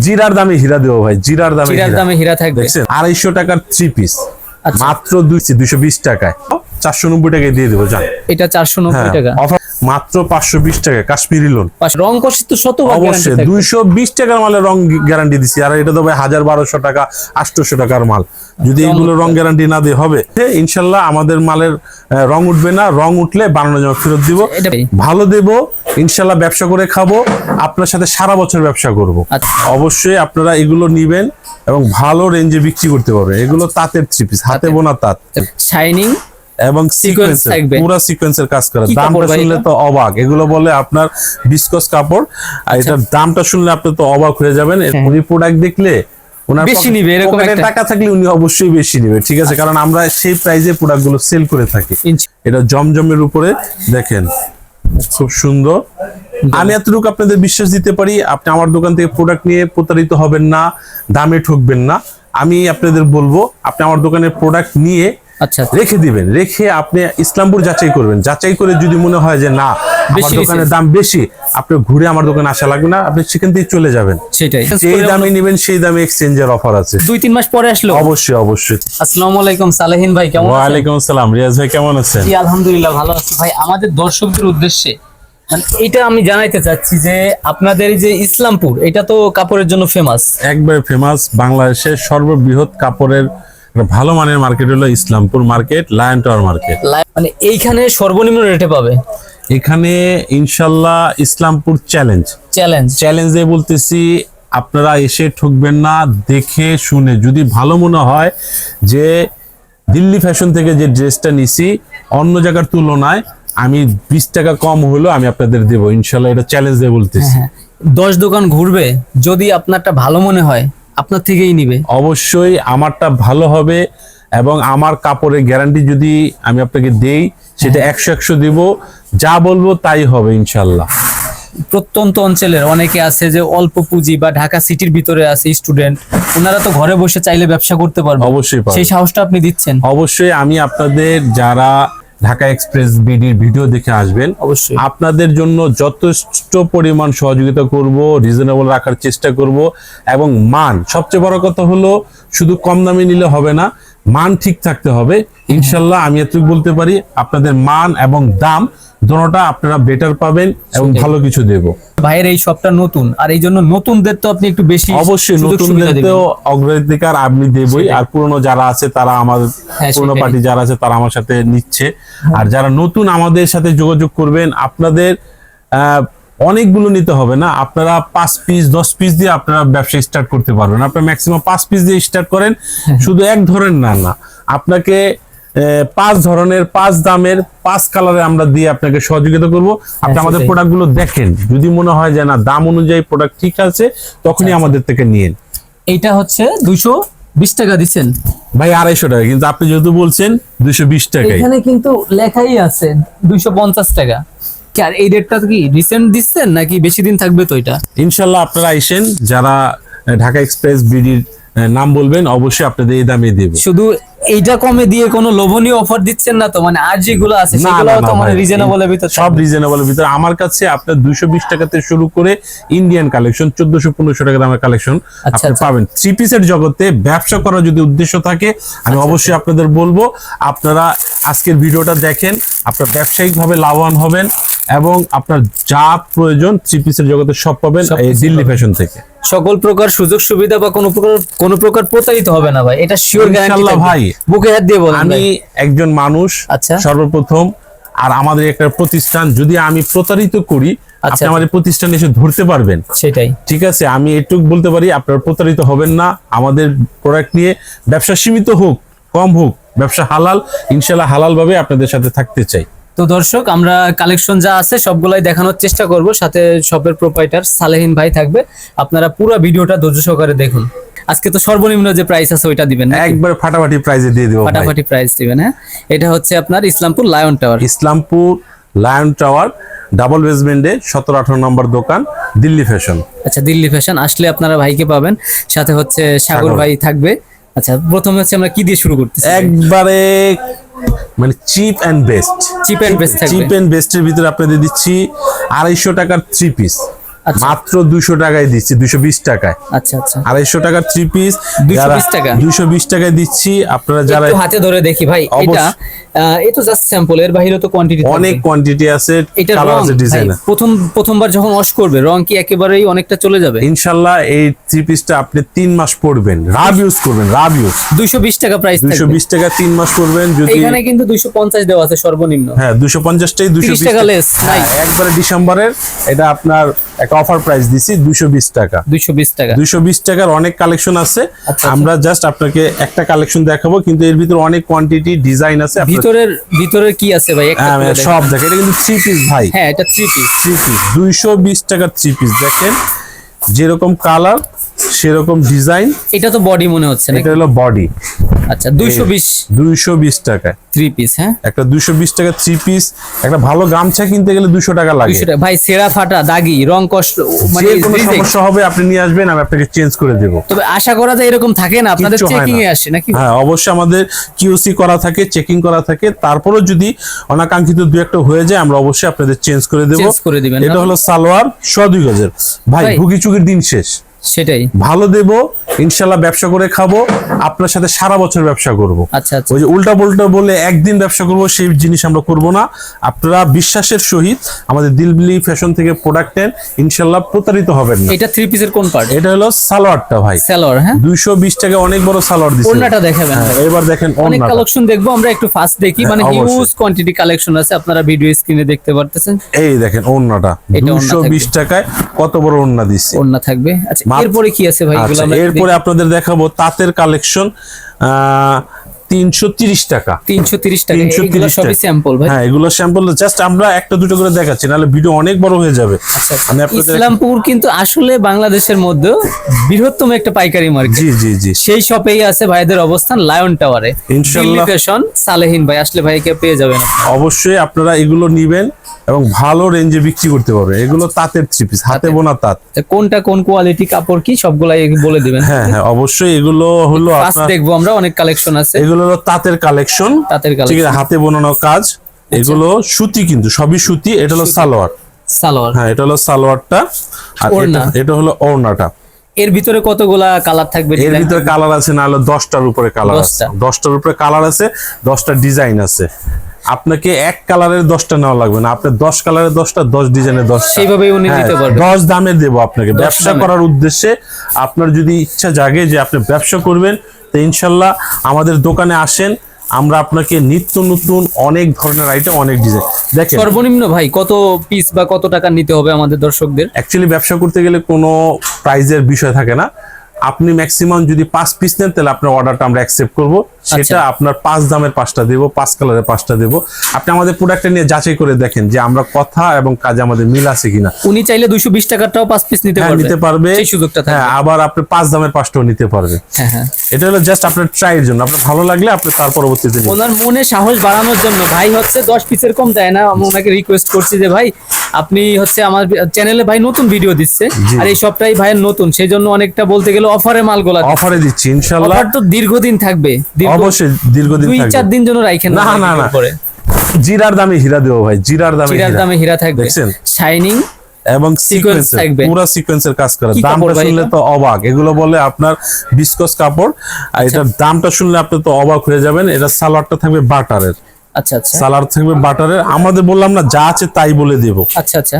জিরার দামে হীরা দেবো ভাই, জিরার দামে হীরা থাকবে। 250 টাকার 3 পিস মাত্র 220 টাকায় 490 টাকায় দিয়ে দেবো। জান এটা 490 টাকা অফার, মাত্র 520 টাকা কাশ্মীরি লোন। রং কষে তো অবশ্যই 220 টাকার মালের রং গ্যারান্টি দিচ্ছি। আর এটা তো ভাই 1200 টাকা 800 টাকার মাল, যদি এগুলো রং গ্যারান্টি না দিয়ে হবে ইনশাল্লাহ আমাদের মালের রং উঠবে না। রং উঠলে বানানো জমা ফেরত দিব, ভালো দেব ইনশাল্লাহ। ব্যবসা করে খাবো, আপনার সাথে সারা বছর ব্যবসা করব। অবশ্যই আপনারা এগুলো নিবেন এবং ভালো রেঞ্জে বিক্রি করতে পারবেন। এগুলো তাঁতের 3 পিস, হাতে বোনা তাঁত, শাইনিং এবং সিকোয়েন্সের পুরো সিকোয়েন্সের কাজ করা। দামটা শুনলে তো অবাক, এগুলো বলে আপনার বিস্কস কাপড়, আর এটার দামটা শুনলে আপনি তো অবাক হয়ে যাবেন। উনি প্রোডাক্ট দেখলে ওনার বেশি নিবে, এরকম একটা টাকা থাকলে উনি অবশ্যই বেশি নিবে, ঠিক আছে? কারণ আমরা সেই প্রাইজে প্রোডাক্ট গুলো সেল করে থাকি। এটা জমজমের উপরে দেখেন, খুব সুন্দর। আমি এতটুকু আপনাদের বিশ্বাস দিতে পারি, আপনি আমার দোকান থেকে প্রোডাক্ট নিয়ে প্রতারিত হবেন না, দামে ঠকবেন না। আমি আপনাদের বলবো, আপনি আমার দোকানের প্রোডাক্ট নিয়ে রেখে দিবেন, রেখে আপনি ইসলামপুর যাচাই করবেন। যাচাই করে যদি মনে হয় যে না আমার দোকানের দাম বেশি, আপনি ঘুরে আমার দোকানে আসা লাগবে না, আপনি সেখান থেকে চলে যাবেন। সেটাই, যেই দামে নেবেন সেই দামে এক্সচেঞ্জের অফার আছে। 2-3 মাস পরে আসলো। অবশ্যই অবশ্যই। আসসালামু আলাইকুম সালেহিন ভাই, কেমন আছেন? ওয়ালাইকুম আসসালাম রিয়াজ ভাই, কেমন আছেন? জি আলহামদুলিল্লাহ ভালো আছি ভাই। আমাদের দর্শকদের উদ্দেশ্যে এটা আমি জানাইতে চাচ্ছি যে আপনাদের এই যে ইসলামপুর, এটা তো কাপড়ের জন্য ফেমাস, একবারে ফেমাস। বাংলাদেশের সর্ববৃহৎ কাপড়ের ভালো মানের মার্কেট হলো Islampur market, lion tower market. মানে এইখানে সর্বনিম্ন রেটে পাবে এখানে ইনশাল্লাহ। ইসলামপুর চ্যালেঞ্জে বলতেছি, আপনারা এসে ঠকবেন না। দেখে শুনে যদি ভালো মনে হয় যে দিল্লি ফ্যাশন থেকে যে ড্রেসটা নিছি অন্য জায়গার তুলনায় আমি 20 টাকা কম হলো আমি আপনাদের দেবো ইনশাল্লাহ। এটা চ্যালেঞ্জ দিয়ে বলতেছি। 10 দোকান ঘুরবে, যদি আপনারটা ভালো মনে হয় আপনার থেকেই নিবে। অবশ্যই আমারটা ভালো হবে, এবং আমার কাপড়ের গ্যারান্টি যদি আমি আপনাকে দেই সেটা 100 দিব। যা বলবো তাই হবে ইনশাল্লাহ। প্রত্যন্ত অঞ্চলের অনেকে আছে যে অল্প পুঁজি বা ঢাকা সিটির ভিতরে আছে স্টুডেন্ট, ওনারা তো ঘরে বসে চাইলে ব্যবসা করতে পারবে। অবশ্যই সেই সাহসটা আপনি দিচ্ছেন। অবশ্যই আমি আপনাদের যারা ঢাকা এক্সপ্রেস বিডির ভিডিও দেখে আসবেন, অবশ্যই আপনাদের জন্য যথেষ্ট পরিমাণ সহযোগিতা করব, রিজনেবল রাখার চেষ্টা করব। এবং মান, সবচেয়ে বড় কথা হলো শুধু কম দামে নিলে হবে না, মান ঠিক থাকতে হবে ইনশাল্লাহ। আমি এতটুকু বলতে পারি, আপনাদের মান এবং দাম দুটোটা আপনারা বেটার পাবেন এবং ভালো কিছু দেব। ভাইয়ের এই শপটা নতুন, আর এই জন্য নতুনদের তো আপনি একটু বেশি, অবশ্যই নতুনদেরকেও অগ্রাধিকার আমি দেবই। আর পুরনো যারা আছে তারা আমার পুরনো পার্টি যারা আছে তারা আমার সাথে নিচ্ছে। আর যারা নতুন আমাদের সাথে যোগাযোগ করবেন, আপনাদের অনেকগুলো নিতে হবে না, আপনারা 5 পিস 10 পিস দিয়ে আপনারা ব্যবসা স্টার্ট করতে পারবেন। আপনারা ম্যাক্সিমাম 5 পিস দিয়ে স্টার্ট করেন, শুধু এক ধরনের না, আপনাকে 5 ধরনের 5 দামের 5 কালারে আমরা দিয়ে আপনাকে সহযোগিতা করব। আপনি আমাদের প্রোডাক্ট গুলো দেখেন, যদি মনে হয় যে না দাম অনুযায়ী প্রোডাক্ট ঠিক আছে, তখনই আমাদের থেকে নিয়েন। এইটা হচ্ছে 220 টাকা দিচ্ছেন ভাই, 250 টাকা, কিন্তু আপনি যেহেতু বলছেন 220 টাকা, এখানে কিন্তু লেখাই আছে 250 টাকা। আর এই রেটটা কি রিসেন্ট দিচ্ছেন নাকি বেশি দিন থাকবে? তো এটা ইনশাল্লাহ আপনারা আইসেন, যারা ঢাকা এক্সপ্রেস বিডির নাম বলবেন অবশ্যই আপনাদের এই দামে দেব। শুধু এইটা কমে দিয়ে কোনো লোভনীয় অফার দিচ্ছেন না তো? মানে আর যেগুলো আছে সেগুলো তো মানে রিজনেবলের ভিতর, সব রিজনেবলের ভিতর। আমার কাছে আপনার 220 টাকাতে শুরু করে ইন্ডিয়ান কালেকশন 1400-1500 টাকা দামের কালেকশন আপনি পাবেন। 3 পিসের জগতে ব্যবসা করার যদি উদ্দেশ্য থাকে, আমি অবশ্যই আপনাদের বলবো আপনারা আজকের ভিডিওটা দেখেন, আপনারা ব্যবসায়িকভাবে লাভবান হবেন এবং আপনার যা প্রয়োজন 3 পিসের জগতে সব পাবেন এই দিল্লি ফ্যাশন থেকে। সকল প্রকার সুযোগ সুবিধা বা কোনো প্রকার প্রতারিত হবে না ভাই, এটা শিওর গ্যারান্টি ভাই। বুকে হাত দিয়ে বলেন। আমি একজন মানুষ সর্বপ্রথম, আর আমাদের একটা প্রতিষ্ঠান, যদি আমি প্রতারিত করি আপনি আমাদের প্রতিষ্ঠানে এসে ধরতে পারবেন। সেটাই ঠিক আছে, আমি এটুকু বলতে পারি, আপনারা প্রতারিত হবেন না। আমাদের প্রোডাক্ট নিয়ে ব্যবসা সীমিত হোক কম হোক, ব্যবসা হালাল, ইনশাল্লাহ হালাল ভাবে আপনাদের সাথে থাকতে চাই। তো দর্শক, আমরা কালেকশন যা আছে সবগুলাই দেখানোর চেষ্টা করব, সাথে শপের প্রোপাইটার সালেহিন ভাই থাকবে। আপনারা পুরো ভিডিওটা ধৈর্য সহকারে দেখুন। আজকে তো সর্বনিম্ন যে প্রাইস আছে ওইটা দিবেন, একবার ফাটাফাটি প্রাইসে দিয়ে দিব। ফাটাফাটি প্রাইস দিবেন। হ্যাঁ, এটা হচ্ছে আপনার ইসলামপুর লায়ন টাওয়ার ডাবল বেসমেন্টে 17-18 নম্বর দোকান, দিল্লি ফ্যাশন। আচ্ছা, দিল্লি ফ্যাশন আসলে আপনারা ভাইকে পাবেন, সাথে হচ্ছে সাগর ভাই থাকবে। আচ্ছা, প্রথমে হচ্ছে আমরা কি দিয়ে শুরু করতেছি? একবারে মানে cheap and best cheap and বেস্টের ভিতরে আপনাদের দিচ্ছি 250 টাকার 3 পিস। আচ্ছা। মাত্র 200 টাকায় দিচ্ছি, 220 টাকায়। আচ্ছা আচ্ছা 250 টাকার 3 পিস 220 টাকা। 220 টাকায় দিচ্ছি। আপনারা যারা একটু হাতে ধরে দেখি ভাই, এটা এই তো জাস্ট স্যাম্পল, এর বাইরে তো কোয়ান্টিটি অনেক কোয়ান্টিটি আছে, এটা কালার রং আছে, ডিজাইন ভাই, আছে। প্রথমবার যখন ওয়াশ করবে রং কি একেবারেই অনেকটা চলে যাবে? ইনশাআল্লাহ এই 3 পিসটা আপনি 3 মাস পরবেন, রাব ইউজ করবেন, রাব ইউজ। 220 টাকা প্রাইস থাকবে। 220 টাকা 3 মাস পরবেন। যদি এখানে কিন্তু 250 দেওয়া আছে সর্বনিম্ন। হ্যাঁ 250 টাই 30 টাকা লেস নাই। একবারে ডিসেম্বরের এটা আপনার একটা অফার প্রাইস দিছি 220 টাকা। 220 টাকা 220 টাকার অনেক কালেকশন আছে। আচ্ছা। আমরা জাস্ট আপনাকে একটা কালেকশন দেখাবো, কিন্তু এর ভিতরে অনেক কোয়ান্টিটি ডিজাইন আছে। ভিতরের কি আছে ভাই একটা করে দেখেন। সব দেখেন, এটা কিন্তু 3 পিস ভাই। হ্যাঁ এটা 3 পিস। 3 পিস 220 টাকার 3 পিস দেখেন, যেরকম কালার সেরকম ডিজাইন। এটা তো বডি মনে হচ্ছে না? এটা হলো বডি। আচ্ছা 220 টাকায় 3 পিস। হ্যাঁ একটা 220 টাকা 3 পিস। একটা ভালো গামছা কিনতে গেলে 200 টাকা লাগে। 200 টাকা ভাই, সেরা ফাটা দাগি রং কষ্ট মানে যে কোনো reject। সমস্যা হবে আপনি নিয়ে আসবেন, আমি আপনাকে চেঞ্জ করে দেব। তবে আশা করা যায় এরকম থাকে না, আপনাদের কিচ্ছু হয় চেকিং এ না। আসে নাকি? হ্যাঁ অবশ্যই আমাদের কিউসি করা থাকে, চেকিং করা থাকে। তারপরেও যদি অনাকাঙ্ক্ষিত দুই একটা হয়ে যায় আমরা অবশ্যই আপনাদের চেঞ্জ করে দেব। চেঞ্জ করে দিবেন। এটা হলো সালোয়ার 102 গজের। ভাই ভাই। ভুগি চুগির দিন শেষ, সেটাই। ভালো দেব ইনশাল্লাহ, ব্যবসা করে খাবো, আপনার সাথে সারা বছর ব্যবসা করব। আচ্ছা আচ্ছা ওই যে উল্টা পাল্টা বলে একদিন ব্যবসা করব সেই জিনিস আমরা করব না। আপনারা বিশ্বাসের সহিত আমাদের দিলবিলি ফ্যাশন থেকে প্রোডাক্ট নেন, ইনশাল্লাহ প্রতারিত হবেন না। এটা 3 পিসের কোন পার্ট? এটা হলো সালোয়ারটা ভাই, সেলর। হ্যাঁ 220 টাকা অনেক বড় সালোয়ার দিচ্ছে। ওন্নাটা দেখাবেন। এবার দেখেন অনেক ওন্নাটা। কালেকশন দেখবো আমরা, একটু ফাস্ট দেখি। মানে হ্যাঁ, অবশ্যই। হিউজ কোয়ান্টিটি কালেকশন আছে, আপনারা ভিডিও স্ক্রিনে দেখতে পারতেছেন। এই দেখেন ওন্নাটা এটা ওন্না 220 টাকায় কত বড় ওন্না দিচ্ছে। ওন্না থাকবে। আচ্ছা এরপরে কি আছে ভাই? এগুলো আচ্ছা, আমরা এরপরে আপনাদের দেখাবো তাঁতের কালেকশন 330 টাকা। 330 টাকা। 330 এগুলো সবই টাকা। স্যাম্পল ভাই। হ্যাঁ এগুলো স্যাম্পল, জাস্ট আমরা একটা দুটো করে দেখাচ্ছি, নাহলে ভিডিও অনেক বড় হয়ে যাবে। আচ্ছা আচ্ছা। আমি আপনাদের ইসলামপুর কিন্তু আসলে বাংলাদেশের মধ্যে বৃহত্তম একটা পাইকারি মার্কেট। জি জি জি সেই শপেই আছে ভাইদের অবস্থান, লায়ন টাওয়ারে। ইনশাআল্লাহ। ফ্যাশন সালেহিন ভাই, আসলে ভাইকে পেয়ে যাবেন। অবশ্যই আপনারা এগুলো নিবেন এবং ভালো রেঞ্জে বিক্রি করতে পারবেন। এগুলো তাঁতের 3 পিস, হাতে বোনা তাঁত। কোনটা কোন কোয়ালিটি কাপড় কি সবগুলাই বলে দিবেন। হ্যাঁ হ্যাঁ অবশ্যই। এগুলো হলো ফার্স্ট আপনার, দেখবো আমরা, অনেক কালেকশন আছে। এগুলো হলো তাঁতের কালেকশন। তাঁতের ঠিক কালেকশন, আছে, হাতে বোনানো কাজ। এগুলো সুতি, কিন্তু সবই সুতি। এটা হলো সালোয়ার। সালোয়ার। হ্যাঁ এটা হলো সালোয়ারটা, আর ওড়না। এটা হলো ওড়নাটা। এর ভিতরে কতগুলা কালার থাকবে? এর ভিতরে কালার আছে না হলো 10টার উপরে কালার আছে। 10টা। 10টার উপরে কালার আছে, 10টা ডিজাইন আছে। আপনাকে এক কালারের 10টা নেওয়া লাগবে না, আপনার 10 কালারের 10টা, 10 ডিজাইনের 10টা। সেইভাবেই উনি নিতে পারবেন। 10 দামের দেবো আপনাকে, 10 ব্যবসা দামে। করার উদ্দেশ্যে। আপনার যদি ইচ্ছা জাগে যে আপনি ব্যবসা করবেন, তো ইনশাল্লাহ আমাদের দোকানে আসেন, আমরা আপনাকে নিত্য নতুন অনেক ধরনের আইটেম, অনেক ডিজাইন দেখেন। সর্বনিম্ন ভাই কত পিস বা কত টাকা নিতে হবে আমাদের দর্শকদের? অ্যাকচুয়ালি ব্যবসা করতে গেলে কোনো প্রাইজের বিষয় থাকে না। আপনি ম্যাক্সিমাম যদি 5 পিস নেন তাহলে আপনার অর্ডারটা আমরা অ্যাকসেপ্ট করব। সেটা আপনার 5 দামের 5টা দেবো, 5 কালারের 5টা দেবো। আপনি আমাদের প্রোডাক্টটা নিয়ে যাচাই করে দেখেন যে আমরা কথা এবং কাজে আমাদের মিল আছে কিনা। উনি চাইলে 220 টাকাটাও 5 পিস নিতে হ্যাঁ পারবে। নিতে পারবে, সেই সুযোগটা থাকবে। হ্যাঁ আবার আপনি 5 দামের 5টাও নিতে পারবে। হ্যাঁ হ্যাঁ। এটা হলো জাস্ট আপনার ট্রাইয়ের জন্য, আপনার ভালো লাগলে আপনি তার পরবর্তীতে নিন। ওনার মনে সাহস বাড়ানোর জন্য ভাই হচ্ছে 10 পিসের কম দেয় না। আমি ওনাকে রিকোয়েস্ট করছি যে ভাই আপনি হচ্ছে আমার চ্যানেলে ভাই নতুন ভিডিও দিচ্ছে, জি। আর এই সবটাই ভাইয়ের নতুন, সেই জন্য অনেকটা বলতে গেলে অফারে মালগুলা অফারে দিচ্ছি ইনশাআল্লাহ। অফার তো দীর্ঘদিন থাকবে। অবশ্যই দীর্ঘদিন 2-4 থাকবে। দিন জন্য রাখেন না, না, না। পরে জিরার দামে হীরা দেবো ভাই, জিরার দামে চিরার দামে হীরা থাকবে, দেখছেন? শাইনিং এবং Sequence সিকোয়েন্সের, থাকবে। পুরো সিকোয়েন্সের কাজ করা। কি কাপড় দামটা ভাই শুনলে এটা? তো অবাক। এগুলো বলে আপনার বিসকস কাপড়, আর এটার দামটা শুনলে আপনি তো অবাক হয়ে যাবেন। এটা সালোয়ারটা থাকবে বাটারের, আচ্ছা আচ্ছা সালোয়ার থাকবে বাটারের। আমাদের বললাম না যা আছে তাই বলে দেব। আচ্ছা আচ্ছা।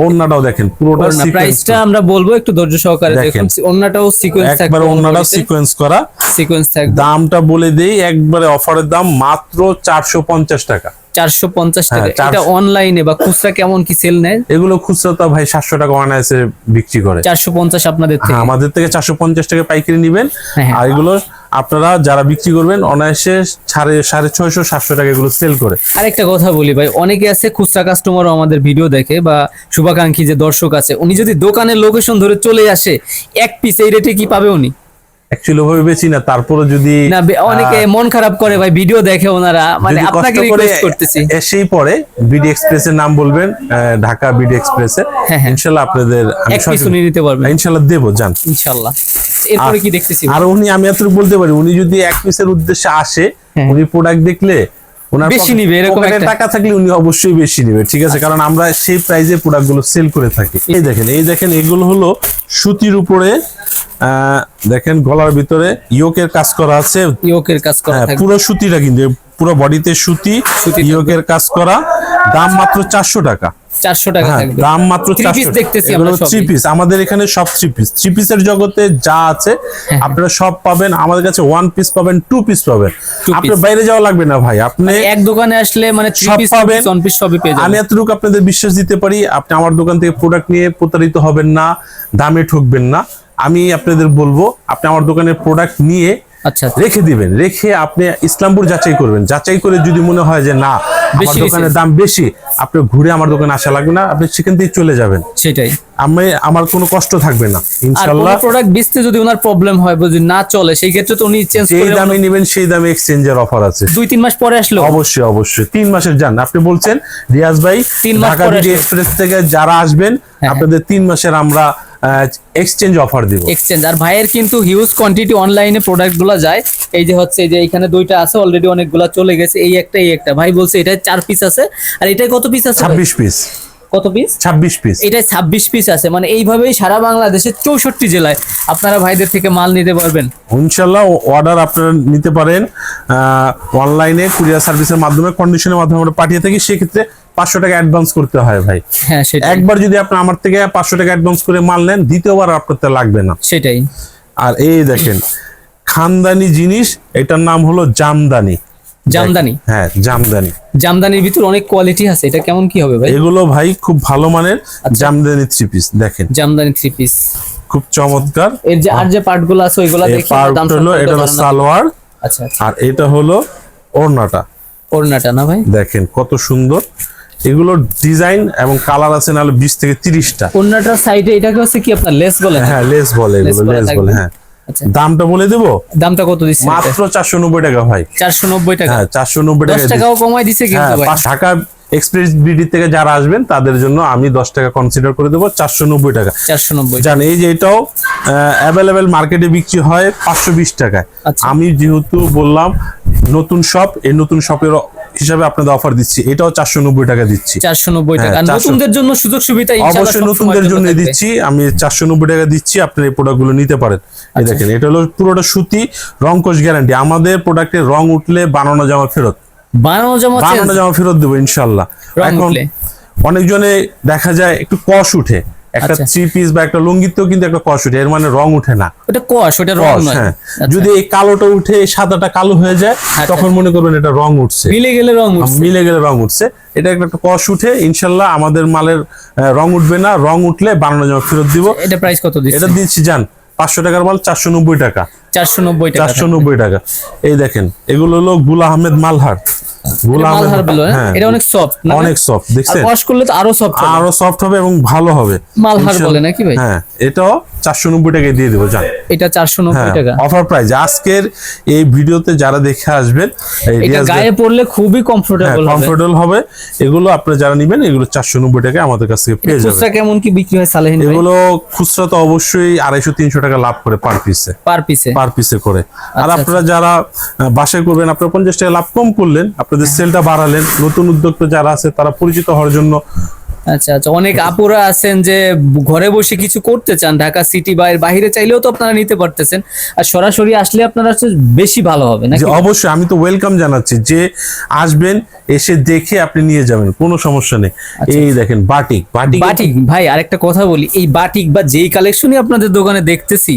ওড়নাটাও দেখেন পুরোটা ওড়না সিকোয়েন্স, প্রাইসটা আমরা বলবো, একটু ধৈর্য সহকারে দেখেন। দেখুন। ওড়নাটাও সিকোয়েন্স থাকবে, একবার ওড়নাটা সিকোয়েন্স করা। সিকোয়েন্স থাকবে। দামটা বলে দেই, একবারে অফারের দাম মাত্র 450 টাকা। 450 টাকা। হ্যাঁ, 400 এটা অনলাইনে বা খুচরা কেমন কি সেল নেয়? এগুলো খুচরা তো ভাই 700 টাকা অনায়াসে বিক্রি করে। 450 আপনাদের থেকে। হ্যাঁ, আমাদের থেকে 450 টাকা পাইকারি নিবেন। হ্যাঁ। আর এগুলো আপনারা যারা বিক্রি করবেন অনায়াসে 650-700 টাকা এগুলো সেল করে। আরেকটা কথা বলি ভাই, অনেকে আছে খুচরা কাস্টমারও আমাদের ভিডিও দেখে বা শুভাকাঙ্ক্ষী যে দর্শক আছে, উনি যদি দোকানের লোকেশন ধরে চলে আসে, এক পিস এই রেটে কি পাবে উনি? অ্যাকচুয়ালি ভাবে বেশি না, তারপরে যদি না অনেকে মন খারাপ করে ভাই, ভিডিও দেখে ওনারা, মানে যদি আপনাকে কষ্ট করে রিকোয়েস্ট করতেছি। এসেই পরে বিডি এক্সপ্রেসের নাম বলবেন, ঢাকা বিডি এক্সপ্রেসে। হ্যাঁ, হ্যাঁ। ইনশাআল্লাহ আপনাদের আমি এক পিস উনি নিতে পারবেন ইনশাআল্লাহ দেবো, জান ইনশাআল্লাহ। এরপরে কি দেখতেছি? আর উনি, আমি এতটুকু বলতে পারি, উনি যদি এক পিসের উদ্দেশ্যে আসে, হ্যাঁ। উনি প্রোডাক্ট দেখলে ওনার বেশি নিবে এরকম পকেটে একটা টাকা থাকলে উনি অবশ্যই বেশি নিবে, ঠিক আছে, কারণ আমরা সেই প্রাইজে প্রোডাক্টগুলো সেল করে থাকি। এই দেখেন এগুলো হলো সুতির উপরে দেখেন গলার ভিতরে ইয়োকের কাজ করা আছে, ইয়োকের কাজ করা থাকবে পুরো সুতিটা কিন্তু পুরো বডিতে সুতি ইয়োকের কাজ করা, দাম মাত্র 400 টাকা। 400 টাকা হ্যাঁ, থাকবে। দাম মাত্র 3 পিস 400। দেখতেছি এগুলো আমরা 3 পিস, আমাদের এখানে সব 3 পিস। 3 পিসের জগতে যা আছে আপনারা সব পাবেন আমাদের কাছে। 1 পিস পাবেন, 2 পিস পাবেন, আপনার বাইরে যাওয়া লাগবে না ভাই। আপনি এক দোকানে আসলে মানে 3 সব পিস পাবেন। 1 পিস সবই পেয়ে আমি যাবেন। এতটুকু আপনাদের বিশ্বাস দিতে পারি, আপনি আমার দোকান থেকে প্রোডাক্ট নিয়ে প্রতারিত হবেন না, দামে ঠকবেন না। আমি আপনাদের বলবো আপনি আমার দোকানের প্রোডাক্ট নিয়ে আচ্ছা রেখে দিবেন, রেখে আপনি ইসলামপুর যাচাই করবেন, যাচাই করে যদি মনে হয় যে না আমার বেশি দোকানের দাম বেশি, আপনি ঘুরে আমার দোকানে আসা লাগবে না, আপনি সেখান থেকে চলে যাবেন, সেটাই। আমার কোনো কষ্ট থাকবে না আর কোন ইনশাআল্লাহ। প্রোডাক্ট বেচতে যদি ওনার প্রবলেম হয় যদি না চলে সেই ক্ষেত্রে তো উনি চেঞ্জ যেই করে দামে নেবেন সেই দামে এক্সচেঞ্জের অফার আছে। 2-3 মাস পরে আসলো অবশ্যই অবশ্যই 3 মাসের যান। আপনি বলছেন রিয়াজ ভাই 3 মাস ঢাকা পরে বিডি আসবে। এক্সপ্রেস থেকে যারা আসবেন আপনাদের 3 মাসের আমরা এক্সচেঞ্জ অফার দিব। এক্সচেঞ্জ। আর ভাইয়ের কিন্তু হিউজ কোয়ান্টিটি অনলাইনে প্রোডাক্টগুলো যায়। এই যে হচ্ছে এই যে এখানে দুইটা আছে অলরেডি, অনেকগুলো চলে গেছে, এই একটা ভাই বলছে এটা 4 পিস আছে। আর এটাই কত পিস আছে ভাই? 26 পিস। কত পিস? 26 পিস। এটাই 26 পিস আছে। মানে এইভাবেই সারা বাংলাদেশের 64 জেলায় আপনারা ভাইদের থেকে মাল নিতে পারবেন ইনশাআল্লাহ। অর্ডার আপনারা নিতে পারেন অনলাইনে কুরিয়ার সার্ভিসের মাধ্যমে, কন্ডিশনের মাধ্যমে আমরা পাঠিয়ে থাকি। সেক্ষেত্রে 500 টাকা অ্যাডভান্স করতে হয় ভাই। হ্যাঁ সেটাই। একবার যদি আপনি আমার থেকে 500 টাকা অ্যাডভান্স করে মাল নেন, দ্বিতীয়বার আপনার লাগবে না। সেটাই। আর এই দেখেন খানদানি জিনিস, এটার নাম হলো জামদানি। জামদানি? হ্যাঁ জামদানি। জামদানির ভিতর অনেক কোয়ালিটি আছে, এটা কেমন কি হবে ভাই? এগুলো ভাই খুব ভালো মানের জামদানি 3 পিস। দেখেন জামদানি 3 পিস খুব চমৎকার। এর যে আর যে পার্টগুলো আছে ওইগুলো এই দেখি পার্ট দাম হলো, এটা হলো সালোয়ার, আচ্ছা আর এটা হলো ওড়নাটা। ওড়নাটা না ভাই? দেখেন কত সুন্দর। এগুলো ডিজাইন এবং কালার আছে নাহলে 20 থেকে 30টা। ওড়নাটার সাইডে এটাকে হচ্ছে কি আপনার লেস বলে? হ্যাঁ লেস বলে, এগুলো লেস বলে। হ্যাঁ আচ্ছা, দামটা বলে দেব। দামটা কত দিচ্ছে? মাত্র 490 টাকা ভাই। 490 টাকা? হ্যাঁ 490 টাকা। 10 টাকাও কমাই দিছে কিন্তু ভাই। ঢাকা এক্সপ্রেস বিডি থেকে যারা আসবেন তাদের জন্য আমি 10 টাকা কনসিডার করে দেবো, 490 টাকা। 490 জান এই যে এটাও অ্যাভেলেবেল মার্কেটে বিক্রি হয় 520 টাকায়। আচ্ছা। আমি যেহেতু বললাম নতুন শপ, এই নতুন শপের হিসাবে আপনাদের অফার দিচ্ছি, এটাও 490 টাকা দিচ্ছি। 490 টাকা। হ্যাঁ, 400 নতুনদের জন্য সুযোগ সুবিধা ইনশাআল্লাহ অবশ্যই নতুনদের জন্য দিচ্ছি, আমি 490 টাকা দিচ্ছি, আপনারা এই প্রোডাক্টগুলো নিতে পারেন। এই দেখেন এটা হলো পুরোটা সুতি, রংকশ গ্যারান্টি। আমাদের প্রোডাক্টের রং উঠলে বানানো জামা ফেরত, বানানো জামা ফেরত দেবো ইনশাল্লাহ। এখন অনেকজনে দেখা যায় একটু কষ উঠে, একটা 3 পিস বা একটা লুঙ্গিতেও কিন্তু একটা কষ উঠে, এর মানে রং উঠে না, ওটা কষ, ওটা রং নয়। হ্যাঁ, যদি এই কালোটা উঠে সাদাটা কালো হয়ে যায় তখন মনে করবেন এটা রং উঠছে, মিলে গেলে রং উঠছে। মিলে গেলে রং উঠছে। এটা একটা কষ উঠে, ইনশাল্লাহ আমাদের মালের রং উঠবে না, রং উঠলে বানানো জামা ফেরত দিব। এটা প্রাইস কত দিচ্ছে? এটা দিচ্ছি জান 500 টাকার মাল 490 টাকা। 490 টাকা। 490 টাকা। এই দেখেন এগুলো হলো গুল আহমেদ মালহার। মালহার বলে, হ্যাঁ, এটা অনেক সফট না? অনেক সফট। দেখছেন ওয়াশ করলে তো আরো সফট হবে, আরো সফট হবে এবং ভালো হবে। মালহার বলে নাকি ভাই? হ্যাঁ এটাও 490 টাকায় দিয়ে দেবো জান। এটা 490 টাকা অফার প্রাইস। আজকের এই ভিডিওতে যারা দেখে আসবেন এটা গায়ে পরলে খুবই কমফোর্টেবল হবে, কমফোর্টেবল হবে। এগুলো আপনারা যারা নেবেন এগুলো 490 টাকায় আমাদের কাছ থেকে পেয়ে যাবেন। খুচরা কেমন কি বিক্রি হয় সালেহিন ভাই? এগুলো খুচরা তো অবশ্যই 250-300 টাকা লাভ করে পার পিসে, পার পিসে করে। আর আপনারা যারা বাসায় করবেন আপনারা 50 টাকা লাভ কম করলেন, আপনাদের সেলটা বাড়ালেন। নতুন উদ্যোক্তা যারা আছে তারা পরিচিত হওয়ার জন্য। আচ্ছা আচ্ছা, অনেক আপুরা আছেন যে ঘরে বসে কিছু করতে চান, ঢাকা সিটি বা এর বাইরে চাইলেও তো আপনারা নিতে পারতেছেন। আর সরাসরি আসলে আপনারা বেশি ভালো হবে নাকি? অবশ্যই আমি তো ওয়েলকাম জানাচ্ছি যে আসবেন, এসে দেখে আপনি নিয়ে যাবেন, কোনো সমস্যা নেই। এই দেখেন বাটিক ভাই আরেকটা কথা বলি, এই বাটিক বা যেই কালেকশনই আপনাদের দোকানে দেখতেছি,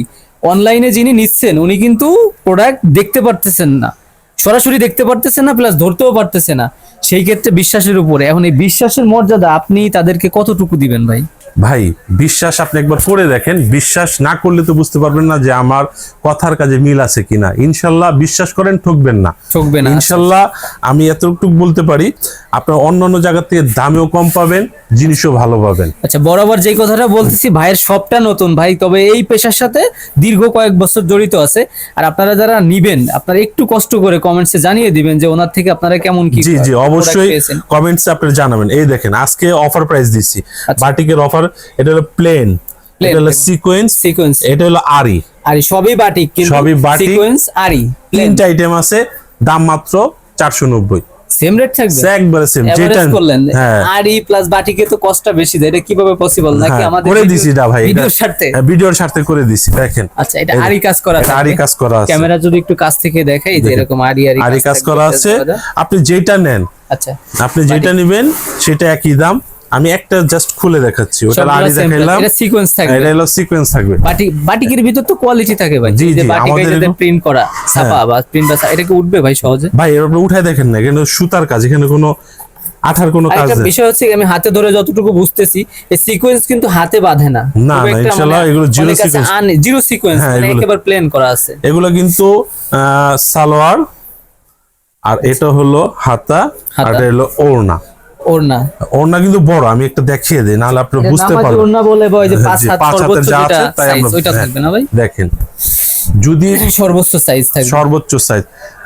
অনলাইনে যিনি নিচ্ছেন উনি কিন্তু প্রোডাক্ট দেখতে পারতেছেন না, সরাসরি দেখতে পারতেছেন না, প্লাস ধরতেও পারতেছে না। সেই ক্ষেত্রে বিশ্বাসের উপরে, এখন এই বিশ্বাসের মর্যাদা আপনি তাদেরকে কতটুকু দিবেন ভাই? ভাই বিশ্বাস আপনি একবার করে দেখেন, বিশ্বাস না করলে তো বুঝতে পারবেন না যে আমার কথার কাজে মিল আছে কিনা। ইনশাল্লাহ বিশ্বাস করেন, ঠকবেন না ইনশাল্লাহ। আমি এতটুকু বলতে পারি, আপনার অন্যান্য জায়গা থেকে দামেও কম পাবেন, জিনিসও ভালো পাবেন। আচ্ছা, বরাবর যেই কথাটা বলতেছি, ভাইয়ের শপটা নতুন ভাই, তবে এই পেশার সাথে দীর্ঘ কয়েক বছর জড়িত আছে। আর আপনারা যারা নিবেন আপনারা একটু কষ্ট করে কমেন্টসে জানিয়ে দিবেন যে ওনার থেকে আপনারা কেমন কি। জি জি অবশ্যই কমেন্টসে আপনারা জানাবেন। এই দেখেন আজকে অফার প্রাইস দিচ্ছি, বাটিকের অফার। এটা হলো প্লেন, এটা হলো সিকোয়েন্স, এটা হলো আরি। সবই বাটিক, কিন্তু সবই বাটিক, সিকোয়েন্স আরি, তিনটা আইটেম আছে, দাম মাত্র 490। সেম রেট থাকবে, একবারে সেম যেটা এভারেজ করলেন। হ্যাঁ আরি প্লাস বাটিকে তো কষ্টটা বেশি দেয়, এটা কিভাবে পসিবল নাকি হ্যাঁ, আমাদের করে দিছি এটা ভাই, ভিডিওর স্বার্থে? ভিডিওর স্বার্থে করে দিছি দেখেন। আচ্ছা, এটা এই আরি কাজ করা এটা থাকবে, আরি কাজ করা আছে। ক্যামেরা যদি একটু কাছ থেকে দেখাই যে এরকম আরি আরি কাজ থাকবে, করা এটা আছে। করা যায়। আপনি যেটা নেন, আচ্ছা, আপনি যেটা নেবেন সেটা একই দাম। আমি একটা জাস্ট খুলে দেখাচ্ছি, ওটা সবগুলা আরি same দেখাইলাম, price, এটা সিকোয়েন্স থাকবে। এটা হলো সিকোয়েন্স থাকবে। বাটিকের ভিতর তো কোয়ালিটি থাকে ভাই, জি, যে জি, বাটিকে আমাদের যদি এরকম- প্রিন্ট করা ছাপা বা প্রিন্ট বা এটা কি উঠবে ভাই সহজে? ভাই এর উপরে উঠায় দেখেন না, এখানে সুতার কাজ, এখানে কোনো আঠার কোনো কাজ আরেকটা নেই। বিষয় হচ্ছে আমি হাতে ধরে যতটুকু বুঝতেছি এই সিকোয়েন্স কিন্তু হাতে বাঁধে না। না, খুব না, একটা ইনশাআল্লাহ এগুলো zero sequence। জিরো সিকোয়েন্স, হ্যাঁ, মানে এগুলো- একেবারে প্লেন করা আছে। এগুলো কিন্তু সালোয়ার, আর এটা হলো হাতা, আর হাতা। এটা হলো ওড়না। ওড়না, ওড়না কিন্তু বড়, আমি একটা দেখিয়ে দিই, নাহলে আপনি এটা বুঝতে নামাজি পারবেন। ওড়না বলে ভাই, যে পাঁচ জি, হাত পাঁচ সর্বোচ্চ হাতের যা যেটা আছে তাই সাইজ, আমরা ওইটা হ্যাঁ, থাকবে না ভাই? দেখেন যদি সর্বোচ্চ সাইজ থাকবে। সর্বোচ্চ সাইজ।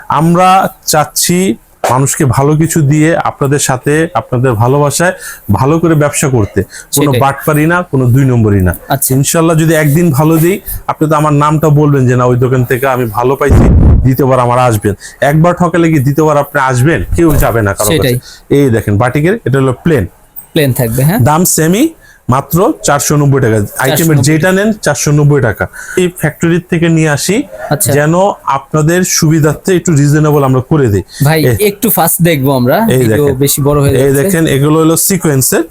আমরা চাচ্ছি মানুষকে ভালো কিছু দিয়ে আপনাদের সাথে আপনাদের ভালোবাসায় ভালো করে ব্যবসা করতে, কোনো সেটাই। বাটপারি না, কোনো দুই নম্বরই না। আচ্ছা। ইনশাল্লাহ যদি একদিন ভালো দিই, আপনি তো আমার নামটা বলবেন যে না ওই দোকান থেকে আমি ভালো পাইছি, দ্বিতীয়বার আমার আসবেন। একবার ঠকালে কি দ্বিতীয়বার আপনি আসবেন? কেউ যাবে না কারো সেটাই। কাছে। এই দেখেন বাটিকের, এটা হলো প্লেন, প্লেন থাকবে, হ্যাঁ। দাম সেমি, মাত্র 490 টাকা। আইটেমের 490 যেটা নেন 490 টাকা। এই ফ্যাক্টরি থেকে নিয়ে আসি, আচ্ছা। যেন আপনাদের সুবিধার্থে একটু রিজনেবল আমরা করে দিই। ভাই এই- একটু ফাস্ট দেখবো আমরা, এই ভিডিও দেখেন। বেশি বড় হয়ে এই যাচ্ছে। দেখেন এগুলো হলো সিকোয়েন্সের,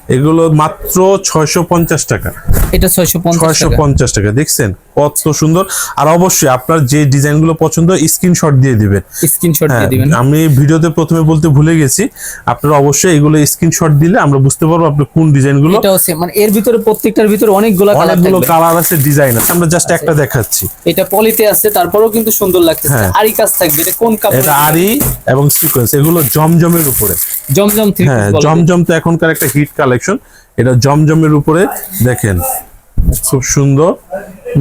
এগুলো মাত্র 650 টাকা। এটা 650 টাকা। 650 টাকা, দেখছেন কত সুন্দর। আর অবশ্যই আপনার যে ডিজাইন গুলো পছন্দ স্ক্রিনশট দিয়ে দিবেন। স্ক্রিনশট হ্যাঁ, দিয়ে দিবেন। আমি ভিডিওতে প্রথমে বলতে ভুলে গেছি, আপনারা অবশ্যই এগুলো স্ক্রিনশট দিলে আমরা বুঝতে পারবো আপনি কোন ডিজাইন গুলো। এটাও সেম, মানে এর ভিতরে প্রত্যেকটার ভিতরে অনেকগুলো কালার অনেকগুলো থাকবে। কালার আছে, ডিজাইন আছে, আমরা জাস্ট একটা দেখাচ্ছি। এটা পলিতে আছে, তারপরেও কিন্তু সুন্দর লাগতেছে। হ্যাঁ। আরি কাজ থাকবে, এটা কোন কাপড়? এটা আরি এবং সিকোয়েন্স, এগুলো জমজমের উপরে। জমজম থ্রি হ্যাঁ, জমজম তো এখনকার একটা হিট কালেকশন। এটা জমজমের উপরে দেখেন, খুব সুন্দর,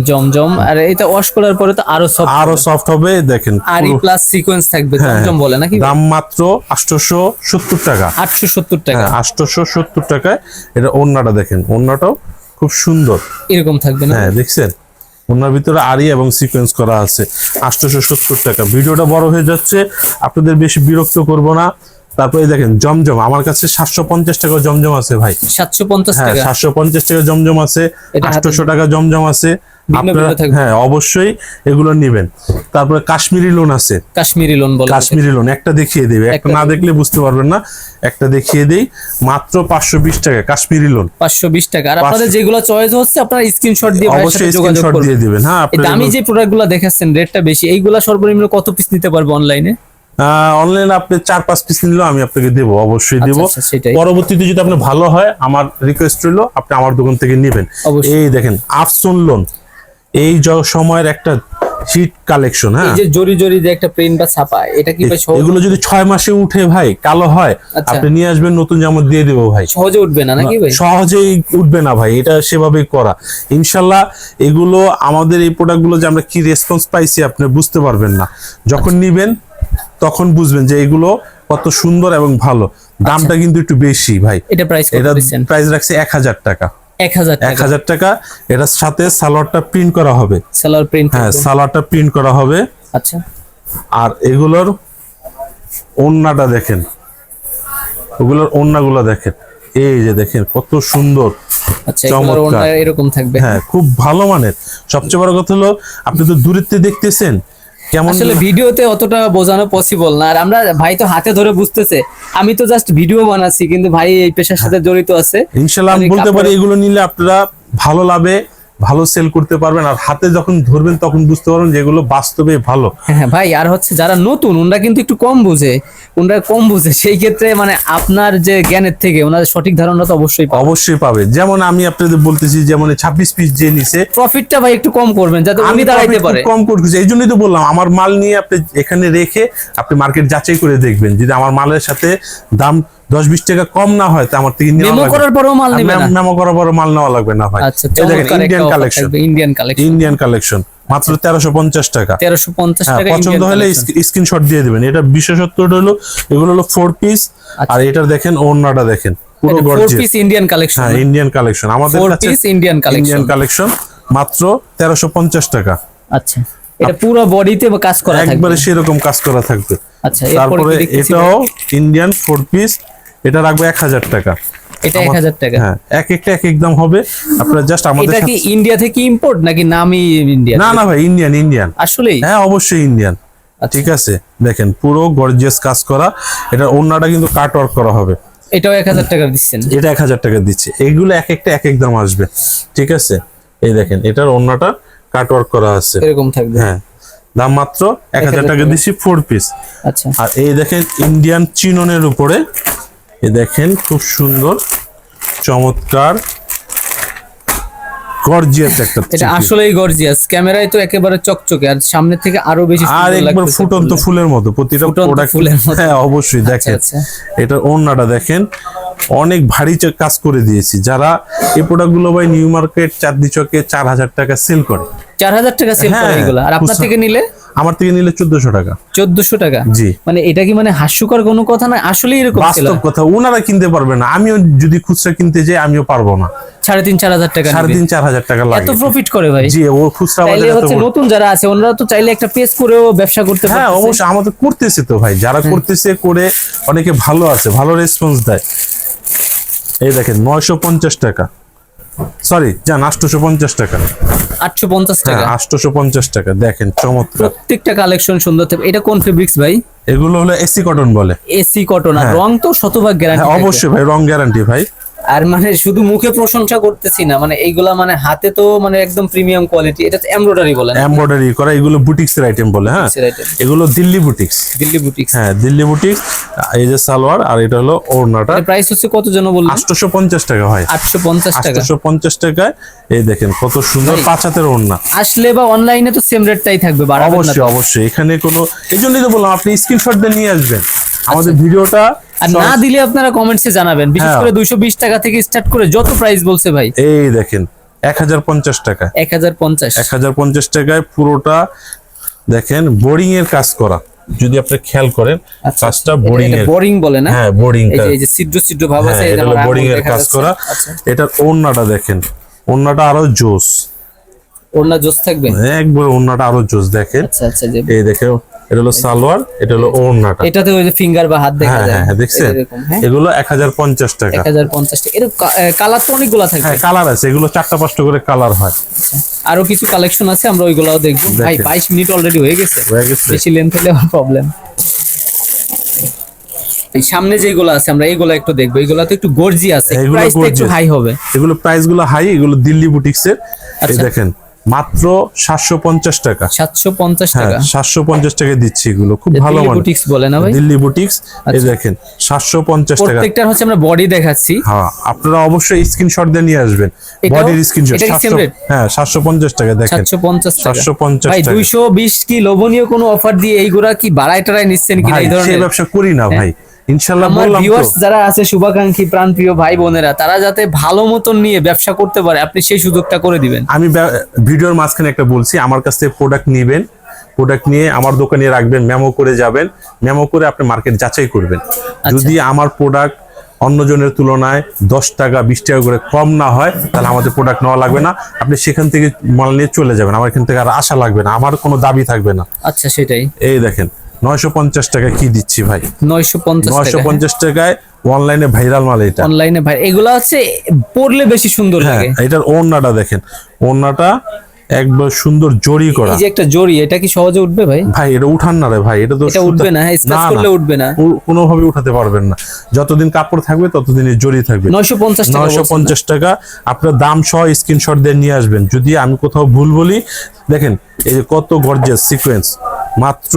জমজম। আর এটা ওয়াশ করার পরে তো আরো সফট, আরো সফট হবে দেখেন। আরি পুরো- প্লাস সিকোয়েন্স থাকবে, হ্যাঁ, জমজম বলে নাকি? দাম মাত্র 870 টাকা। 870 টাকা। হ্যাঁ, 870 টাকায়। এটা ওড়নাটা দেখেন, ওড়নাটাও খুব সুন্দর। এরকম থাকবে না? হ্যাঁ, দেখছেন ওনার ভিতরে আরি এবং সিকোয়েন্স করা আছে। 870 টাকা। ভিডিওটা বড় হয়ে যাচ্ছে, আপনাদের বেশি বিরক্ত করব না। তারপরে দেখেন জমজম, আমার কাছে 750 টাকা জমজম আছে ভাই। 750 হ্যাঁ, টাকা। 750 টাকা জমজম আছে, এটা হাতে- 800 টাকা জমজম আছে। ভিন্ন আপনারা ভিন্ন থাকবে। হ্যাঁ অবশ্যই এগুলো নেবেন। তারপরে কাশ্মীরি লোন আছে, কাশ্মীরি লোন বলে। কাশ্মীরি লোন একটা দেখিয়ে দিবে, একটা একটা না দেখলে বুঝতে পারবেন না, একটা দেখিয়ে দেই। মাত্র 520 টাকা কাশ্মীরি লোন। 520 টাকা। আর 500 আপনাদের যেগুলো চয়েস হচ্ছে আপনারা স্ক্রিনশট দিয়ে ভাইয়ের সাথে অবশ্যই যোগাযোগ স্ক্রিনশট করবেন। দিয়ে দিবেন। হ্যাঁ, এই দামি যে প্রোডাক্টগুলো দেখাচ্ছেন রেটটা বেশি, এইগুলা সর্বনিম্ন কত পিস নিতে পারবো অনলাইনে? অনলাইনে আপনি 4-5 পিস নিলেও আমি আপনাকে দেবো, অবশ্যই দেবো। আচ্ছা, সেটাই। পরবর্তীতে যদি আপনি ভালো হয়, আমার রিকোয়েস্ট রইলো আপনি আমার দোকান থেকে নেবেন। অবশ্যই। এই দেখেন আফসন লোন, এই সময়ের একটা হিট কালেকশন। হ্যাঁ, এই যে জরি জরি যে একটা প্রিন্ট বা ছাপা, এটা কি ভাই এগুলো যদি 6 মাসে উঠে ভাই কালো হয়, আচ্ছা। আপনি নিয়ে আসবেন, নতুন জামা দিয়ে দেবো ভাই। সহজে উঠবে না নাকি ভাই? সহজেই উঠবে না ভাই, এটা সেভাবেই করা। ইনশাল্লাহ এগুলো আমাদের এই প্রোডাক্টগুলো যে আমরা কি রেসপন্স পাইছি আপনি বুঝতে পারবেন না, যখন নিবেন তখন বুঝবেন যে এগুলো কত সুন্দর এবং ভালো। দামটা কিন্তু একটু বেশি ভাই। এটা প্রাইস কত এটা দিচ্ছেন? প্রাইস রাখছে 1000 টাকা। 1000 টাকা। 1000 টাকা। এটার সাথে সালোয়ারটা প্রিন্ট করা হবে। Seller print. হ্যাঁ, সালোয়ারটা প্রিন্ট করা হবে। আচ্ছা। আর এগুলোর ওড়নাটা দেখেন, ওগুলোর ওড়নাগুলো দেখেন, এই যে দেখেন কত সুন্দর। আচ্ছা, এগুলোর চমৎকার। ওড়না এরকম থাকবে। হ্যাঁ, খুব ভালো মানের। সবচেয়ে বড় কথা হলো আপনি তো দূরেতে দেখতেছেন কেমন। আসলে ভিডিওতে অতটা বোঝানো পসিবল না, আর আমরা ভাই তো হাতে ধরে বুঝতেছে, আমি তো জাস্ট ভিডিও বানাচ্ছি, কিন্তু ভাই এই পেশার সাথে জড়িত আছে। ইনশাল্লাহ আমি মানে বলতে পারি কাপড়- এগুলো নিলে আপনারা ভালো লাভে ভালো সেল করতে পারবেন। আর হাতে যখন ধরবেন তখন বুঝতে পারবেন যে এগুলো বাস্তবে ভালো। হ্যাঁ ভাই, আর হচ্ছে যারা নতুন ওনারা কিন্তু একটু কম বুঝে, সেই ক্ষেত্রে মানে আপনার যে জ্ঞানের থেকে ওনাদের সঠিক ধারণা তো অবশ্যই পাবে। অবশ্যই পাবে। যেমন আমি আপনাদের বলতেছি, যেমন 26 পিস যে নিছে, প্রফিটটা ভাই একটু কম করবেন যাতে উনি দাঁড়াইতে profit পারে। খুব কম করতেছি, এই জন্যই তো বললাম আমার মাল নিয়ে আপনি এখানে রেখে আপনি মার্কেট যাচাই করে দেখবেন। যদি আমার মালের সাথে দাম 10-20 টাকা কম না হয়, তা আমার থেকে মেমো করার পরেও মাল নেবে না? মেমো করার পরে মাল নেওয়া লাগবে না ভাই। আচ্ছা, এই দেখেন চমৎকার একটা ইন্ডিয়ান offer কালেকশন, থাকবে, ইন্ডিয়ান কালেকশন। ইন্ডিয়ান কালেকশন মাত্র 1350 টাকা। 1350 হ্যাঁ, টাকা। পছন্দ হলে স্ক্রিনশট দিয়ে দিবেন। এটা বিশেষত্ব হলো এগুলো হলো 4 পিস। আচ্ছা। আর এটার দেখেন ওড়নাটা দেখেন, পুরো 4 গর্জিয়াস। Piece Indian collection. হ্যাঁ, ইন্ডিয়ান কালেকশন আমাদের 4 কাছে। Piece Indian collection. Indian collection মাত্র 1350 টাকা। আচ্ছা, এটা পুরো বডিতে কাজ করা থাকবে। একবারে সেরকম কাজ করা থাকবে। আচ্ছা, এরপরে তারপরে কি দেখতেছি এটাও ইন্ডিয়ান 4 পিস, এটা রাখবো 1000 টাকা। এটা 1000 টাকা। হ্যাঁ, এক একটা এক এক দাম হবে। আপনারা জাস্ট আমাদের এটা কি ইন্ডিয়া থেকে ইম্পোর্ট নাকি নামই ইন্ডিয়া? না না ভাই, ইন্ডিয়ান ইন্ডিয়ান আসলেই? হ্যাঁ অবশ্যই ইন্ডিয়ান। আচ্ছা। ঠিক আছে, দেখেন পুরো গর্জিয়াস কাজ করা। এটা ওড়নাটা কিন্তু কাট ওয়ার্ক করা হবে। এটাও 1000 টাকা দিচ্ছেন? এটা 1000 টাকা দিচ্ছে। এইগুলো এক একটা এক এক দাম আসবে। ঠিক আছে, এই দেখেন এটার ওড়নাটা কাট ওয়ার্ক করা আছে, এরকম থাকবে? হ্যাঁ, দাম মাত্র 1000 টাকা দিচ্ছি 4 পিস। আচ্ছা। আর এই দেখেন ইন্ডিয়ান চিননের উপরে, এই দেখেন খুব সুন্দর চমৎকার গর্জিয়াস একটা এটা আসলেই গর্জিয়াস, ক্যামেরায় তো একেবারে চকচকে, আর সামনে থেকে আরো বেশি আর সুন্দর একবার লাগতেছে। ফুটন্ত ফুলের মতো প্রতিটা ফুটন্ত প্রোডাক্ট। ফুলের মতো। হ্যাঁ অবশ্যই দেখেন আচ্ছা। এটা ওড়নাটা দেখেন অনেক ভারী কাজ করে দিয়েছি। যারা এই প্রোডাক্ট গুলো ভাই নিউ মার্কেট চাঁদনি চকে 4000 টাকা সেল করে, 4000 টাকা সেল করে হ্যাঁ, এগুলা, আর আপনার থেকে নিলে? আমার থেকে নিলে 1400 টাকা। 1400 টাকা? জি। মানে এটা কি মানে হাস্যকর কোনো কথা না, আসলে এরকম ছিল? বাস্তব কথা, ওনারা কিনতে পারবে না, আমিও যদি খুচরা কিনতে যাই আমিও পারবো না। 3500-4000 টাকা? 3500-4000 টাকা লাগে। এত প্রফিট করে ভাই? জি, ও খুচরা তাইলে বাজারে হচ্ছে নতুন যারা আছে ওনারা তো চাইলে একটা পেজ করেও ব্যবসা করতে পারে। হ্যাঁ অবশ্যই, আমাদের করতেছে তো ভাই, যারা করতেছে করে অনেকে ভালো আছে, ভালো রেসপন্স দেয়। এই দেখেন 950 টাকা, সরি যান 850 টাকা। 850 টাকা? 850 টাকা। দেখেন চমৎকার প্রত্যেকটা কালেকশন সুন্দর থাকবে। এটা কোন ফেব্রিক্স ভাই? এগুলো হলো এসি কটন বলে। AC cotton? আর রং তো শতভাগ গ্যারান্টি? হ্যাঁ অবশ্যই ভাই, রং গ্যারান্টি ভাই। আর মানে শুধু মুখে প্রশংসা করতেছি না, মানে এইগুলা মানে হাতে তো মানে একদম প্রিমিয়াম কোয়ালিটি। এটা এমব্রয়ডারি বলে না? এমব্রয়ডারি করা, এগুলো বুটিক্স এর আইটেম বলে। হ্যাঁ, বুটিক্সের item। এগুলো দিল্লি বুটিক্স। দিল্লি বুটিক্স? হ্যাঁ দিল্লি বুটিক্স। এই যে সালোয়ার, আর এটা হলো ওড়নাটা। এটা প্রাইস হচ্ছে কত যেন বললেন? 850 টাকা ভাই। 850 টাকা? 850 টাকায় এই দেখেন কত সুন্দর ভাই, 5 হাতের ওড়না। আসলে বা অনলাইনে তো সেম রেটটাই থাকবে, বাড়াবেন না অবশ্যই তো? অবশ্যই, এখানে কোনো, এই জন্যই তো বললাম আপনি স্ক্রিনশট দিয়ে নিয়ে আসবেন আমাদের ভিডিওটা। আর না দিলে আপনারা কমেন্টসে জানাবেন, বিশেষ হ্যাঁ। করে 220 টাকা থেকে স্টার্ট করে যত প্রাইস বলছে ভাই। এই দেখেন 1050 টাকা। 1050? 1050 টাকায় পুরোটা দেখেন বোরিং এর কাজ করা। যদি আপনি খেয়াল করেন কাজটা বোরিং এর, বোরিং বলে না? হ্যাঁ বোরিং এই কাজ। যে ছিদ্র ছিদ্র ভাব আছে, এই যে এটা আমার বোরিং আঙুল এর দেখা কাজ যাচ্ছে। করা। আচ্ছা। এটার ওড়নাটা দেখেন, ওড়নাটা আরো জোস, ওড়না জোস থাকবে? একবার ওড়নাটা আরো জোস দেখেন। আচ্ছা আচ্ছা। যে এই দেখেন এটা হলো সালোয়ার, এটা হলো ওড়নাটা। এটাতে ওই যে ফিঙ্গার বা হাত দেখা হ্যাঁ যায়। হ্যাঁ দেখছেন, এরকম, হ্যাঁ। এগুলো 1050 টাকা। 1050 টাকা। এর কালার তো অনেকগুলো থাকবে? হ্যাঁ কালার আছে, এগুলো 4টা-5টা করে কালার হয়। আরো কিছু কালেকশন আছে, আমরা ওইগুলাও দেখবো। ভাই দেখেন। 22 মিনিট অলরেডি হয়ে গেছে, হয়ে গেছে। বেশি লেন্থ হলে আমার প্রবলেম। এই সামনে যেগুলো আছে আমরা এইগুলো একটু দেখবো, এগুলো তো একটু গর্জিয়াস, এগুলো প্রাইসটা একটু gorgeous। হাই হবে। এগুলো প্রাইস গুলো হাই, এগুলো দিল্লি বুটিক্স এর। এই আচ্ছা। দেখেন মাত্র 750 টাকা। 750 হ্যাঁ টাকা? 750 টাকা দিচ্ছি, এগুলো খুব ভালো দিল্লি মানে। বুটিক্স বলে না ভাই? দিল্লি বুটিক্স। এই আচ্ছা। দেখেন 750 টাকা। প্রত্যেকটার হচ্ছে আমরা বডি দেখাচ্ছি। হ্যাঁ আপনারা অবশ্যই স্ক্রিনশট দিয়ে নিয়ে আসবেন, এটাও? বডির স্ক্রিনশট। এটা কি same rate? হ্যাঁ 750 টাকা দেখেন। 750 টাকা? 750 ভাই টাকা। 220 কি লোভনীয় কোনো অফার দিয়ে এইগুলা কি বাড়ায় টাড়ায় নিচ্ছেন কি ভাই এই সেই ধরনের? ব্যবসা করি না ভাই, ইনশাআল্লাহ আমার বললাম তো। ভিউয়ার্স যারা আছে, শুভাকাঙ্ক্ষী প্রাণপ্রিয় ভাই বোনেরা, তারা যাতে ভালো মতন নিয়ে ব্যবসা করতে পারে, আপনি সেই সুযোগটা করে দিবেন। আমি ভিডিওর মাঝখানে একটা বলছি, আমার কাছ থেকে প্রোডাক্ট নিবেন, প্রোডাক্ট নিয়ে আমার দোকানে রাখবেন, মেমো করে যাবেন, মেমো করে আপনি মার্কেট যাচাই করবেন। যদি আমার প্রোডাক্ট অন্যজনের তুলনায় 10 টাকা 20 টাকা করে কম না হয়, তাহলে আমাদের প্রোডাক্ট নেওয়া লাগবে না। আপনি সেখান থেকে মাল নিয়ে চলে যাবেন, আমার এখান থেকে আর আশা লাগবে না, আমার কোনো দাবি থাকবে না। আচ্ছা, সেটাই। এই দেখেন 950 টাকা কি দিচ্ছি ভাই। 950 টাকা? 950 টাকায় অনলাইনে ভাইরাল মাল এটা। অনলাইনে ভাই এগুলা হচ্ছে পরলে বেশি সুন্দর হ্যাঁ লাগে। এটার ওড়নাটা দেখেন, ওড়নাটা একবার সুন্দর জড়ি করা। এই যে একটা জড়ি, এটা কি সহজে উঠবে ভাই? ভাই এটা উঠান না রে ভাই, এটা তো এটা উঠবে না? স্ক্র্যাচ করলে উঠবে না? কোনোভাবে উঠাতে পারবেন না, যতদিন কাপড় থাকবে ততদিন জড়ি থাকবে। 950 টাকা? 950 টাকা। আপনার দাম সহ স্ক্রিনশট দিয়ে নিয়ে আসবেন। যদি আমি কোথাও ভুল বলি, দেখেন এই যে কত গর্জিয়াস সিকোয়েন্স, মাত্র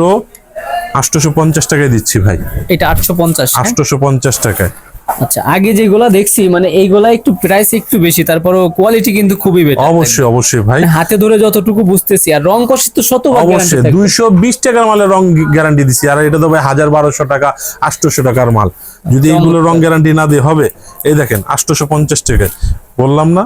850 টাকায় দিচ্ছি ভাই। এটা 850? 850 টাকায়। আচ্ছা, আগে যেগুলা দেখছি মানে এইগুলা একটু প্রাইস একটু বেশি, তারপরও কোয়ালিটি কিন্তু খুবই বেটার। অবশ্যই অবশ্যই ভাই, হাতে ধরে যতটুকু বুঝতেছি, আর রং কষে তো শতভাগ গ্যারান্টি অবশ্যই থাকবে। 220 টাকার মালের রং গ্যারান্টি দিছি, আর এটা তো ভাই 1200 টাকা 800 টাকার মাল। যদি এগুলো রং গ্যারান্টি না দিয়ে হবে, এই দেখেন 850 টাকায় বললাম না,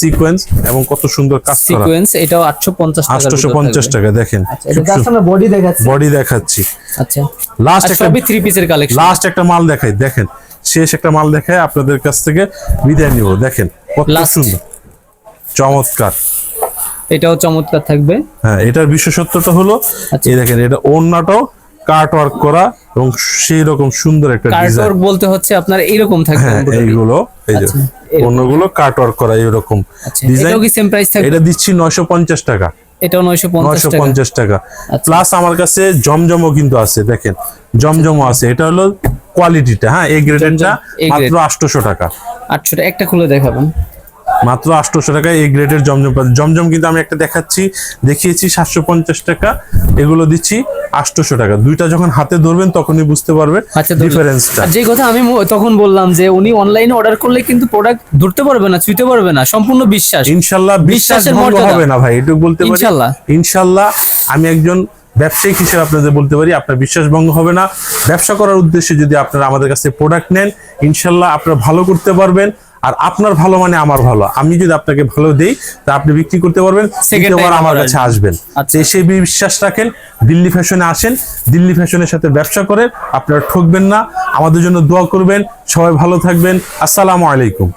সিকোয়েন্স এবং কত সুন্দর কাজ করা। সিকোয়েন্স, এটাও 850 টাকা? 850 টাকা দেখেন। আচ্ছা, এটা জাস্ট আমরা বডি দেখাচ্ছি। বডি দেখাচ্ছি। আচ্ছা, লাস্ট আর একটা সবই 3 পিসের কালেকশন। লাস্ট একটা মাল দেখাই, দেখেন শেষ একটা মাল দেখায় আপনাদের কাছ থেকে বিদায় নিব। দেখেন কত Last। সুন্দর চমৎকার। এটাও চমৎকার থাকবে। হ্যাঁ এটার বিশেষত্বটা হলো আচ্ছা। এই দেখেন, এটা ওড়নাটাও কাট ওয়ার্ক করা এবং সেই রকম সুন্দর একটা ডিজাইন। কার্টওয়ার্ক বলতে হচ্ছে আপনার এইরকম থাকবে হ্যাঁ, embroidery। এইগুলো এই যে আচ্ছা, এরকম। অন্যগুলো কাট ওয়ার্ক করা এরকম আচ্ছা, ডিজাইন। এটাও কি সেম প্রাইস থাকবে? এটা দিচ্ছি 950 টাকা, এটাও 950 টাকা। 950 টাকা। আচ্ছা। প্লাস আমার কাছে জমজমও কিন্তু আছে, দেখেন জমজমও আছে। এটা হলো কোয়ালিটিটা, হ্যাঁ এই গ্রেডেরটা A মাত্র grade। 800 টাকা, 800 টাকা। একটা খুলে দেখাবেন। মাত্র 800 টাকায় এই গ্রেডের জমজম পাবেন। জমজম কিন্তু আমি একটা দেখিয়েছি 750 টাকা, এগুলো দিচ্ছি 800 টাকা। দুইটা যখন হাতে ধরবেন তখনই বুঝতে পারবেন আচ্ছা, ডিফারেন্সটা। আর যে কথা আমি তখন বললাম যে উনি অনলাইনে অর্ডার করলে কিন্তু প্রোডাক্ট ধরতে পারবে না, ছুঁতে পারবে না, সম্পূর্ণ বিশ্বাস। ইনশাল্লাহ বিশ্বাস বিশ্বাসের ভঙ্গ মর্যাদা। হবে না ভাই, এটুকু বলতে পারি। ইনশাল্লাহ। ইনশাল্লাহ আমি একজন ব্যবসায়িক হিসেবে আপনাদের বলতে পারি আপনার বিশ্বাস ভঙ্গ হবে না। ব্যবসা করার উদ্দেশ্যে যদি আপনারা আমাদের কাছে প্রোডাক্ট নেন, ইনশাল্লাহ আপনারা ভালো করতে পারবেন। আর আপনার ভালো মানে আমার ভালো, আমি যদি আপনাকে ভালো দেই তা আপনি বিক্রি করতে পারবেন, দ্বিতীয়বার time আমার আবার কাছে আসবেন। আচ্ছা। সেই বিশ্বাস রাখেন, দিল্লি ফ্যাশনে আসেন, দিল্লি ফ্যাশনের সাথে ব্যবসা করেন, আপনারা ঠকবেন না। আমাদের জন্য দোয়া করবেন, সবাই ভালো থাকবেন। আসসালামু আলাইকুম।